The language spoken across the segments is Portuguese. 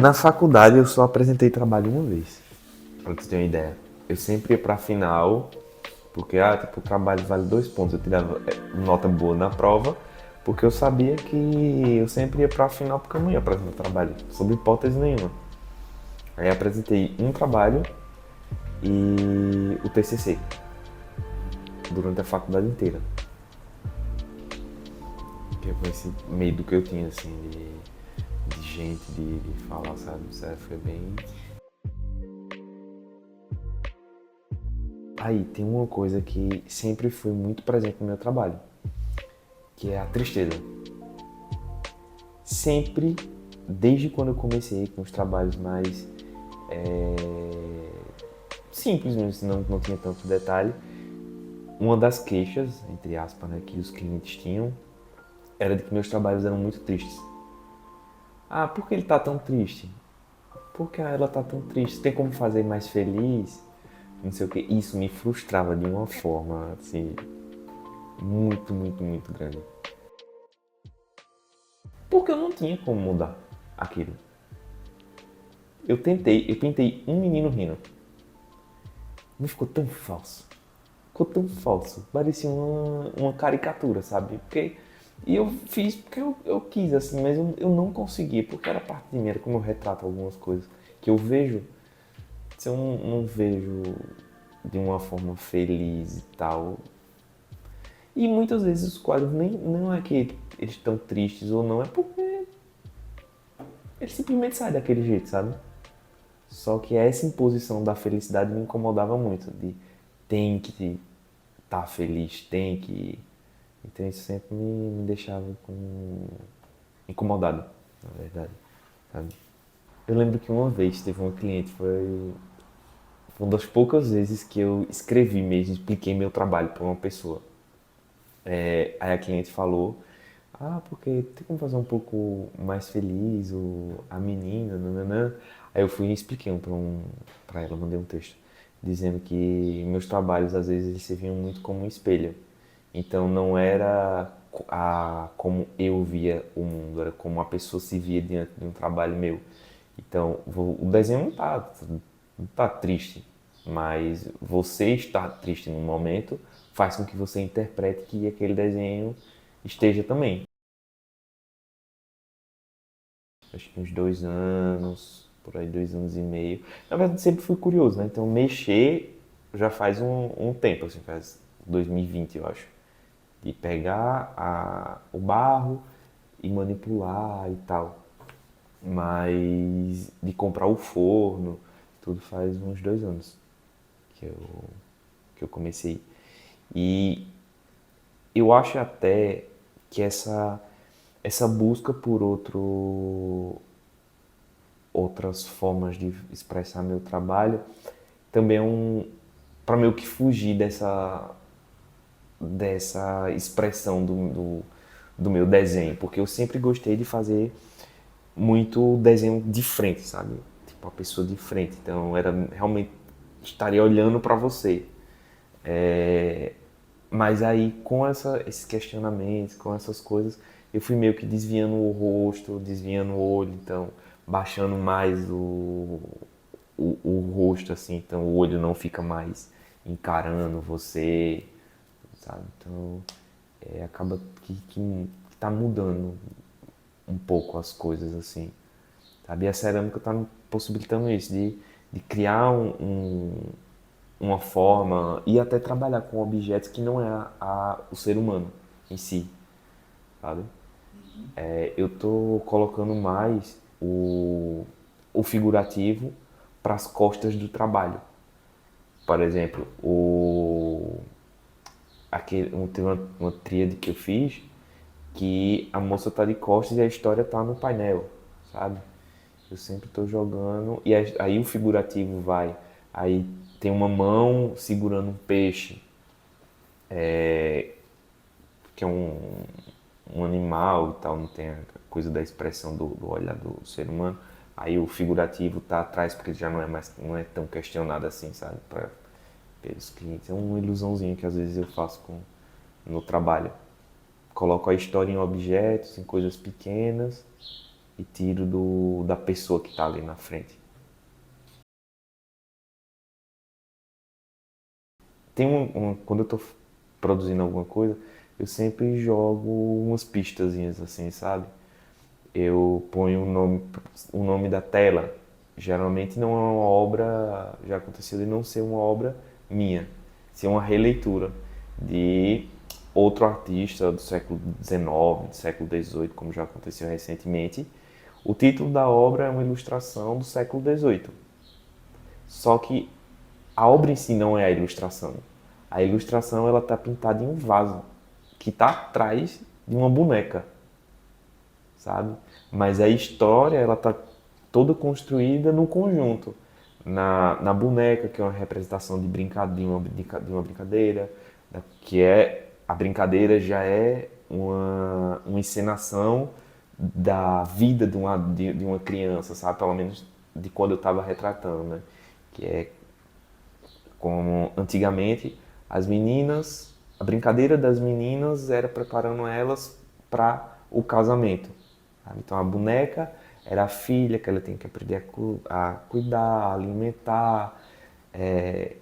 Na faculdade eu só apresentei trabalho uma vez, pra tu ter uma ideia. Eu sempre ia pra final, porque tipo, o trabalho vale 2 pontos. Eu tirava nota boa na prova, porque eu sabia que eu sempre ia pra final porque eu não ia apresentar trabalho, sob hipótese nenhuma. Aí apresentei um trabalho e o TCC, durante a faculdade inteira. Que é com esse medo que eu tinha, assim, de gente, de falar, sabe? Sério, foi bem. Aí tem uma coisa que sempre foi muito presente no meu trabalho, que é a tristeza. Sempre, desde quando eu comecei com os trabalhos mais simples mesmo, não tinha tanto detalhe, uma das queixas, entre aspas, né, que os clientes tinham, era de que meus trabalhos eram muito tristes. Ah, por que ele tá tão triste? Por que ela tá tão triste? Tem como fazer mais feliz? Não sei o que. Isso me frustrava de uma forma, assim, muito, muito, muito grande. Porque eu não tinha como mudar aquilo. Eu pintei um menino rindo. Mas ficou tão falso. Ficou tão falso. Parecia uma caricatura, sabe? E eu fiz porque eu quis, assim, mas eu não consegui, porque era parte de mim, era como eu retrato algumas coisas que eu vejo, se eu não vejo de uma forma feliz e tal. E muitas vezes os quadros nem não é que eles estão tristes ou não, é porque eles simplesmente saem daquele jeito, sabe? Só que essa imposição da felicidade me incomodava muito, de tem que estar feliz, tem que. Então isso sempre me deixava incomodado, na verdade, sabe? Eu lembro que uma vez teve uma cliente, foi uma das poucas vezes que eu escrevi mesmo, expliquei meu trabalho para uma pessoa. Aí a cliente falou, porque tem como fazer um pouco mais feliz a menina, nananã. Aí eu fui e expliquei pra ela, mandei um texto, dizendo que meus trabalhos às vezes eles serviam muito como um espelho. Então não era como eu via o mundo, era como a pessoa se via diante de um trabalho meu. Então o desenho não tá triste, mas você estar triste no momento faz com que você interprete que aquele desenho esteja também. Acho que uns 2 anos, por aí 2 anos e meio. Na verdade, sempre fui curioso, né? Então, mexer já faz um tempo, assim, faz 2020, eu acho. De pegar o barro e manipular e tal. Mas de comprar o forno, tudo faz uns 2 anos que eu, que eu comecei. E eu acho até que essa busca por outras formas de expressar meu trabalho também é para meio que fugir dessa expressão do meu desenho, porque eu sempre gostei de fazer muito desenho de frente, sabe? Tipo, a pessoa de frente, então era realmente estaria olhando para você. Mas aí, com esses questionamentos, com essas coisas, eu fui meio que desviando o rosto, desviando o olho, então baixando mais o rosto, assim, então o olho não fica mais encarando você, sabe? Então, acaba que tá mudando um pouco as coisas, assim, sabe? E a cerâmica tá me possibilitando isso, de criar uma forma e até trabalhar com objetos que não é o ser humano em si, sabe? Eu tô colocando mais o figurativo para as costas do trabalho. Por exemplo, tem uma tríade que eu fiz que a moça tá de costas e a história tá no painel, sabe? Eu sempre tô jogando e aí o figurativo vai. Aí tem uma mão segurando um peixe, que é um animal e tal, não tem a coisa da expressão do olhar do ser humano. Aí o figurativo tá atrás porque já não é tão questionado assim, sabe? Pelos clientes. É uma ilusãozinha que às vezes eu faço no trabalho. Coloco a história em objetos, em coisas pequenas e tiro da pessoa que está ali na frente. Quando eu estou produzindo alguma coisa, eu sempre jogo umas pistazinhas assim, sabe? Eu ponho o nome da tela. Geralmente não é uma obra, já aconteceu de não ser uma obra minha, ser uma releitura de outro artista do século XIX, do século XVIII, como já aconteceu recentemente. O título da obra é uma ilustração do século XVIII. Só que a obra em si não é a ilustração. A ilustração ela está pintada em um vaso que está atrás de uma boneca, sabe? Mas a história ela está toda construída no conjunto. Na boneca, que é uma representação de uma brincadeira, que é a brincadeira já é uma encenação da vida de uma criança, sabe? Pelo menos de quando eu estava retratando, né? Que é como antigamente as meninas, a brincadeira das meninas era preparando elas para o casamento. Sabe? Então a boneca era a filha que ela tem que aprender a cuidar, alimentar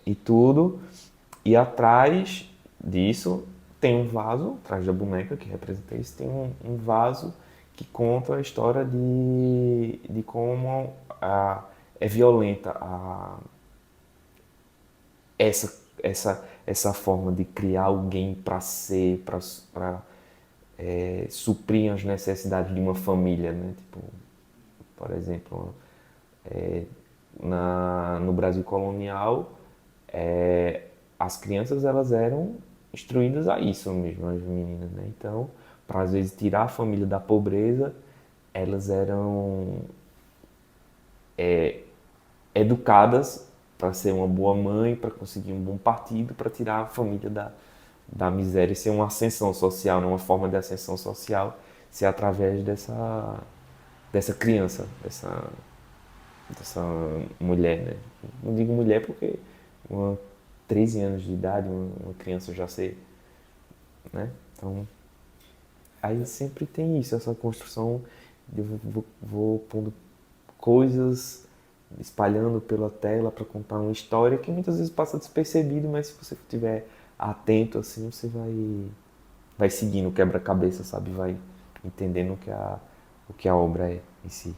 e tudo. E atrás disso tem um vaso, atrás da boneca que representa isso, tem um vaso que conta a história de como é violenta essa forma de criar alguém para ser, para suprir as necessidades de uma família, né? Tipo, por exemplo, no Brasil colonial, as crianças elas eram instruídas a isso mesmo, as meninas, né? Então, para às vezes tirar a família da pobreza, elas eram educadas para ser uma boa mãe, para conseguir um bom partido, para tirar a família da miséria e ser uma ascensão social, né? Uma forma de ascensão social, ser através dessa criança, dessa mulher, né? Não digo mulher porque uma 13 anos de idade, uma criança já ser, né? Então, aí sempre tem isso, essa construção de vou pondo coisas espalhando pela tela para contar uma história que muitas vezes passa despercebido, mas se você estiver atento assim, você vai seguindo o quebra-cabeça, sabe? Vai entendendo o que a obra é em si.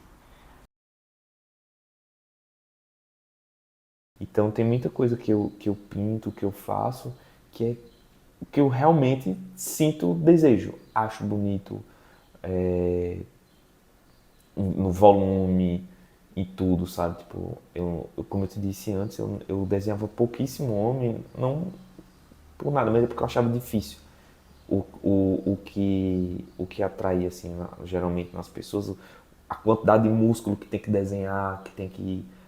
Então tem muita coisa que eu pinto, que eu faço, que é que eu realmente sinto desejo, acho bonito, é, no volume e tudo, sabe? Tipo, como eu te disse antes, eu desenhava pouquíssimo homem, não por nada, mas é porque eu achava difícil. O que atraía, assim, geralmente nas pessoas, a quantidade de músculo que tem que desenhar,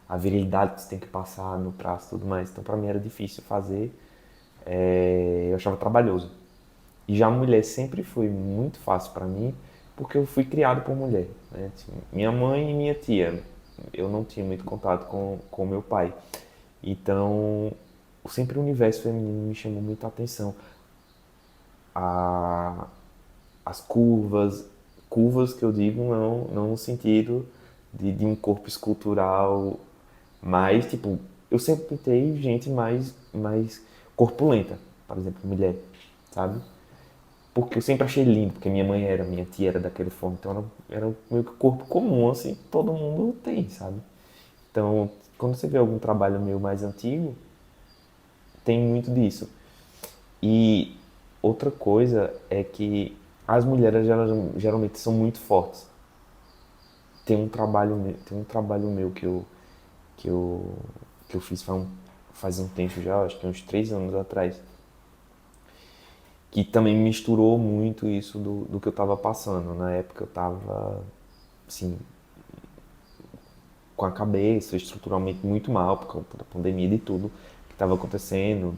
a virilidade que você tem que passar no traço e tudo mais. Então, pra mim era difícil fazer, eu achava trabalhoso. E já a mulher sempre foi muito fácil para mim, porque eu fui criado por mulher, né? Minha mãe e minha tia. Eu não tinha muito contato com meu pai. Então, sempre o universo feminino me chamou muito a atenção. A, as curvas que eu digo não no sentido de um corpo escultural, mas, tipo, eu sempre pintei gente mais corpulenta, por exemplo, mulher, sabe? Porque eu sempre achei lindo, porque minha tia era daquele forma, então era meio que corpo comum, assim, que todo mundo tem, sabe? Então, quando você vê algum trabalho meu mais antigo, tem muito disso. E outra coisa é que as mulheres geralmente são muito fortes. Tem um trabalho meu que eu, que eu fiz faz um tempo já, acho que uns 3 anos atrás, que também misturou muito isso do que eu estava passando. Na época eu estava, assim, com a cabeça estruturalmente muito mal por conta da pandemia e de tudo que estava acontecendo,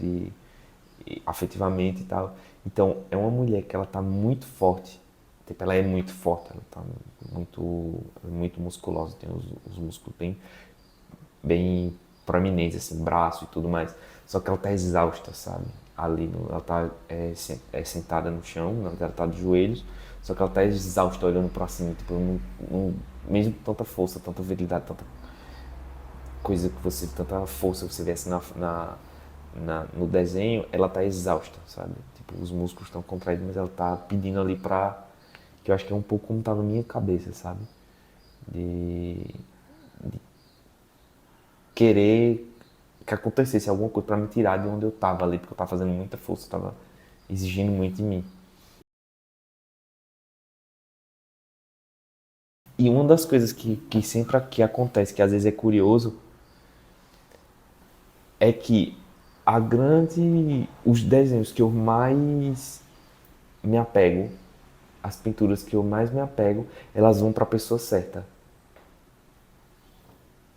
afetivamente e tal. Então, é uma mulher que ela tá muito forte. Tipo, ela é muito forte, ela tá muito musculosa, tem os músculos bem proeminentes, assim, braço e tudo mais. Só que ela tá exausta, sabe? Ali, ela tá sentada no chão, ela tá de joelhos, Só que ela tá exausta olhando pra cima, tipo, mesmo com tanta força, tanta virilidade, tanta coisa que você, tanta força que você vê assim no desenho, ela tá exausta, sabe? Tipo, os músculos estão contraídos, mas ela tá pedindo ali pra. Que eu acho que é um pouco como tá na minha cabeça, sabe? De querer que acontecesse alguma coisa pra me tirar de onde eu tava ali, porque eu tava fazendo muita força, eu tava exigindo muito de mim. E uma das coisas que sempre que acontece, que às vezes é curioso, é que os desenhos que eu mais me apego, as pinturas que eu mais me apego, elas vão para a pessoa certa.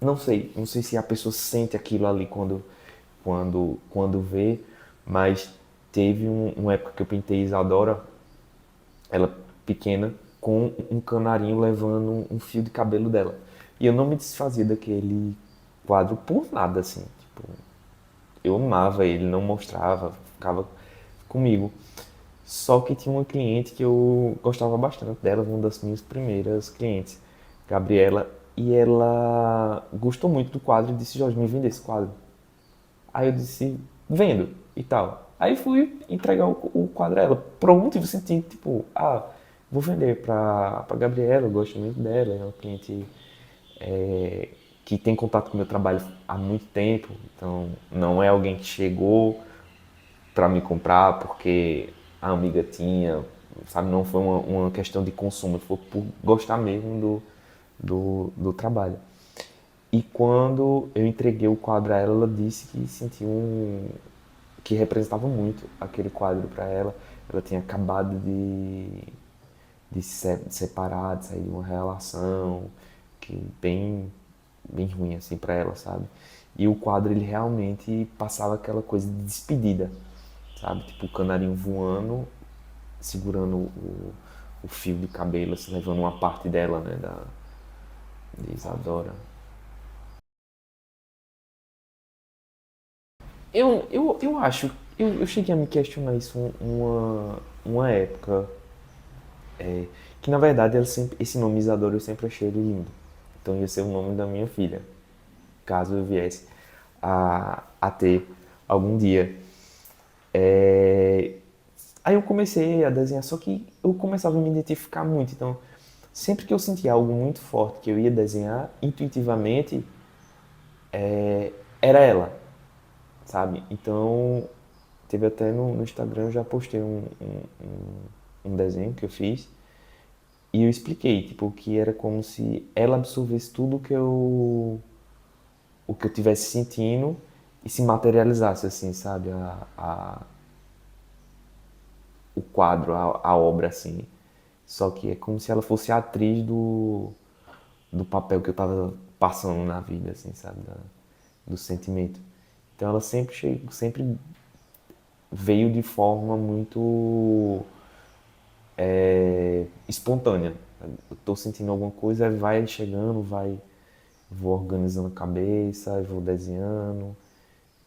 Não sei se a pessoa sente aquilo ali quando vê, mas teve uma época que eu pintei Isadora, ela pequena, com um canarinho levando um fio de cabelo dela. E eu não me desfazia daquele quadro por nada, assim. Tipo, eu amava ele, não mostrava, ficava comigo. Só que tinha uma cliente que eu gostava bastante dela, uma das minhas primeiras clientes, Gabriela, e ela gostou muito do quadro e disse: Jorge, me vende esse quadro. Aí eu disse: vendo e tal. Aí fui entregar o quadro a ela. Por algum motivo eu senti, tipo, vou vender pra Gabriela, eu gosto muito dela, é uma cliente é, que tem contato com o meu trabalho há muito tempo, então não é alguém que chegou para me comprar porque a amiga tinha, sabe? Não foi uma questão de consumo, foi por gostar mesmo do trabalho. E quando eu entreguei o quadro a ela, ela disse que sentiu que representava muito aquele quadro para ela. Ela tinha acabado de se separar, de sair de uma relação que bem ruim assim para ela, sabe? E o quadro ele realmente passava aquela coisa de despedida, sabe? Tipo o canarinho voando, segurando o fio de cabelo, assim, levando uma parte dela, né, de Isadora. Eu acho, eu cheguei a me questionar isso uma época, que na verdade esse nome Isadora eu sempre achei ele lindo. Então ia ser o nome da minha filha, caso eu viesse a ter algum dia. É, Aí eu comecei a desenhar, só que eu começava a me identificar muito. Então, sempre que eu sentia algo muito forte que eu ia desenhar, intuitivamente era ela, sabe? Então, teve até no Instagram, eu já postei um desenho que eu fiz e eu expliquei, tipo, que era como se ela absorvesse tudo o que eu tivesse sentindo e se materializasse, assim, sabe? O quadro, a obra, assim. Só que é como se ela fosse a atriz do papel que eu tava passando na vida, assim, sabe? Do sentimento. Então ela sempre veio de forma muito espontânea. Eu tô sentindo alguma coisa, aí vai chegando, vou organizando a cabeça, vou desenhando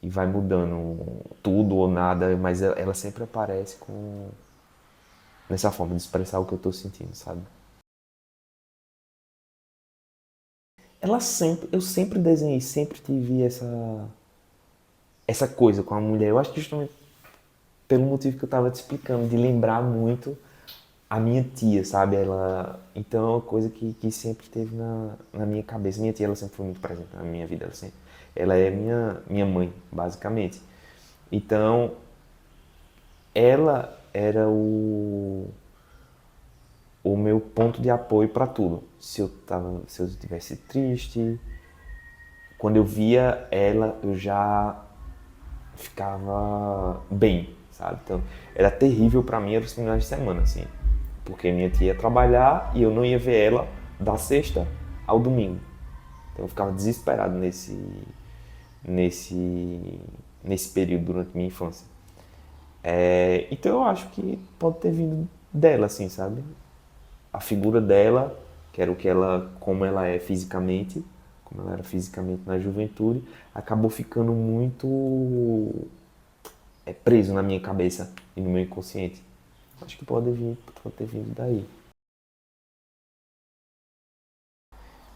e vai mudando tudo ou nada, mas ela sempre aparece com nessa forma de expressar o que eu tô sentindo, sabe? Eu sempre desenhei, sempre tive essa coisa com a mulher. Eu acho que justamente pelo motivo que eu estava te explicando, de lembrar muito a minha tia, sabe? Ela, então é uma coisa que sempre esteve na minha cabeça. Minha tia, ela sempre foi muito presente na minha vida. Ela é minha mãe, basicamente. Então, ela era o meu ponto de apoio para tudo. Se eu estivesse triste, quando eu via ela, eu já ficava bem, sabe? Então, era terrível para mim os finais de semana, assim, porque minha tia ia trabalhar e eu não ia ver ela da sexta ao domingo. Então, eu ficava desesperado nesse, nesse período durante minha infância. Então, eu acho que pode ter vindo dela, assim, sabe? A figura dela, que era como ela é fisicamente, como ela era fisicamente na juventude, acabou ficando muito preso na minha cabeça e no meu inconsciente. Acho que pode ter vindo daí.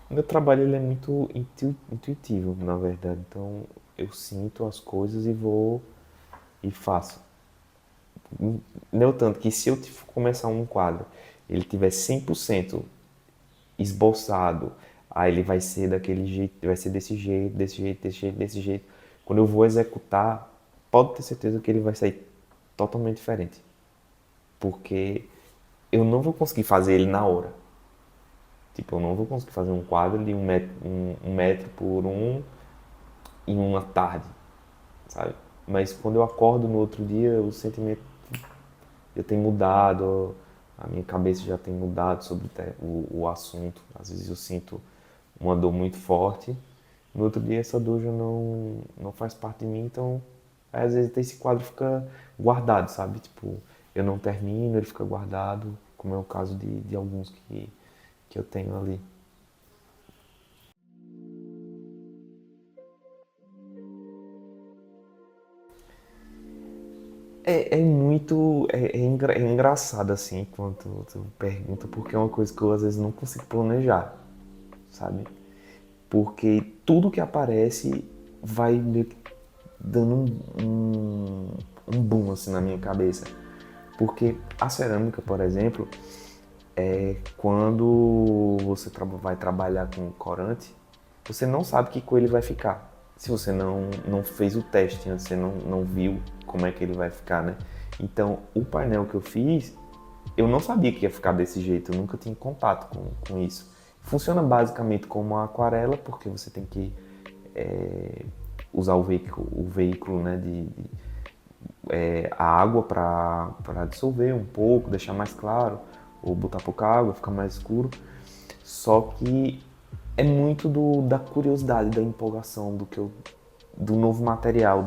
Meu trabalho ele é muito intuitivo, na verdade. Então eu sinto as coisas e vou e faço. Não tanto que se eu começar um quadro, ele tiver 100% esboçado, aí ele vai ser daquele jeito, vai ser desse jeito, desse jeito, desse jeito, desse jeito. Quando eu vou executar, pode ter certeza que ele vai sair totalmente diferente. Porque eu não vou conseguir fazer ele na hora. Tipo, eu não vou conseguir fazer um quadro de um metro por um em uma tarde, sabe? Mas quando eu acordo no outro dia, o sentimento já tem mudado, a minha cabeça já tem mudado sobre o assunto. Às vezes eu sinto uma dor muito forte, no outro dia essa dor já não faz parte de mim, então às vezes esse quadro fica guardado, sabe? Tipo, eu não termino, ele fica guardado, como é o caso de alguns que eu tenho ali. É engraçado assim quando tu pergunta, porque é uma coisa que eu às vezes não consigo planejar, sabe? Porque tudo que aparece vai meio que dando um boom assim na minha cabeça. Porque a cerâmica, por exemplo, é quando você vai trabalhar com corante, você não sabe que cor ele vai ficar. Se você não fez o teste antes, você não viu como é que ele vai ficar, né? Então, o painel que eu fiz, eu não sabia que ia ficar desse jeito, eu nunca tinha contato com isso. Funciona basicamente como uma aquarela, porque você tem que usar o veículo né, a água para dissolver um pouco, deixar mais claro, ou botar pouca água, ficar mais escuro. Só que é muito da curiosidade, da empolgação, do novo material,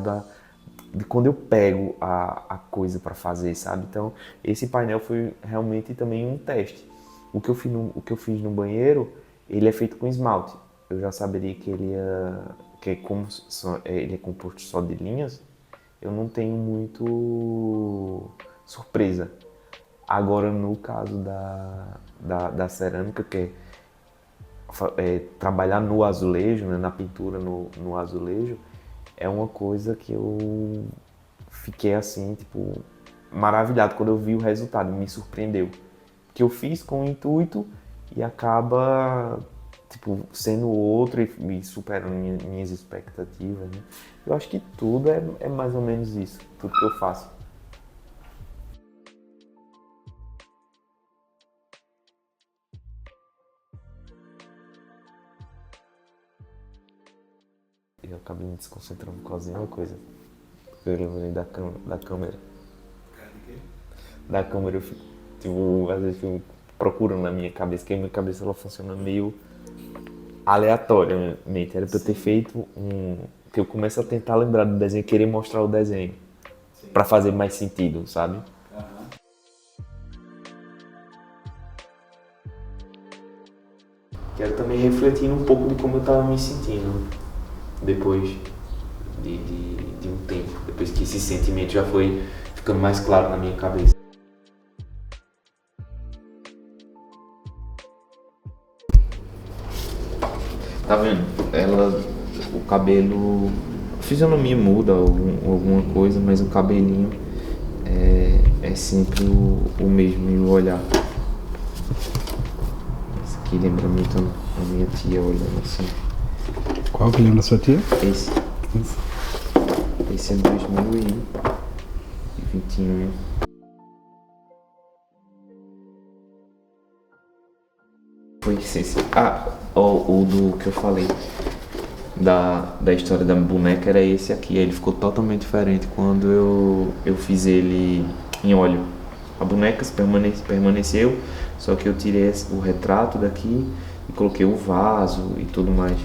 de quando eu pego a coisa para fazer, sabe? Então, esse painel foi realmente também um teste. O que eu fiz no banheiro, ele é feito com esmalte. Eu já saberia que ele é composto só de linhas, eu não tenho muito surpresa. Agora, no caso da cerâmica, que trabalhar no azulejo, né, na pintura no azulejo, é uma coisa que eu fiquei assim, tipo, maravilhado quando eu vi o resultado, me surpreendeu. Que eu fiz com o intuito e acaba tipo, sendo outro e me superando minhas expectativas, né? Eu acho que tudo é mais ou menos isso, tudo que eu faço. Eu acabei me desconcentrando por causa de uma coisa. Eu lembrei da câmera. Da câmera eu fico, tipo, às vezes fico procurando na minha cabeça, que a minha cabeça ela funciona meio aleatoriamente. Era pra eu ter feito um. Que eu começo a tentar lembrar do desenho, querer mostrar o desenho. Pra fazer mais sentido, sabe? Quero também refletir um pouco de como eu tava me sentindo depois de um tempo. Depois que esse sentimento já foi ficando mais claro na minha cabeça. Tá vendo? O cabelo, a fisionomia muda alguma coisa, mas o cabelinho é sempre o mesmo e o olhar. Esse aqui lembra muito a minha tia olhando assim. Qual que lembra sua tia? Esse. Esse é 2021. Foi esse. Ah, o do que eu falei da história da boneca era esse aqui. Ele ficou totalmente diferente quando eu fiz ele em óleo. A boneca permaneceu, só que eu tirei o retrato daqui e coloquei o vaso e tudo mais.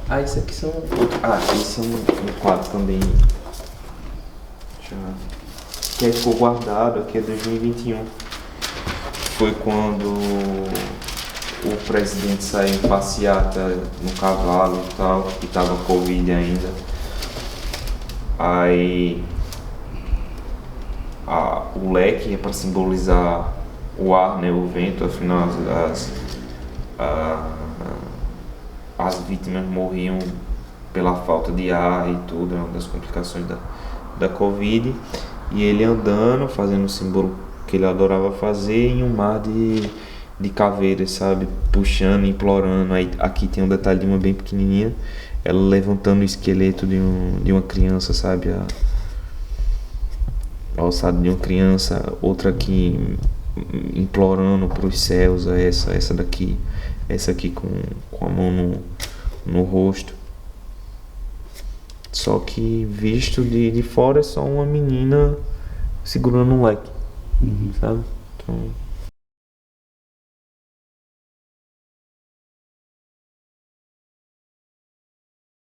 Ah, esse aqui são. Ah, esse é um quadro também. Deixa eu ver. Que aí ficou guardado, aqui é 2021. Foi quando o presidente saiu em passeata no cavalo e tal, que tava Covid ainda. Aí o leque é para simbolizar o ar, né, o vento, afinal as vítimas morriam pela falta de ar e tudo, é uma das complicações da Covid. E ele andando, fazendo o símbolo que ele adorava fazer em um mar de caveiras, sabe? Puxando, implorando. Aí, aqui tem um detalhe de uma bem pequenininha, ela levantando o esqueleto de uma criança, sabe? A alçada de uma criança, outra aqui implorando para os céus, essa daqui, essa aqui com a mão no rosto. Só que visto de fora é só uma menina segurando um leque, sabe? Então,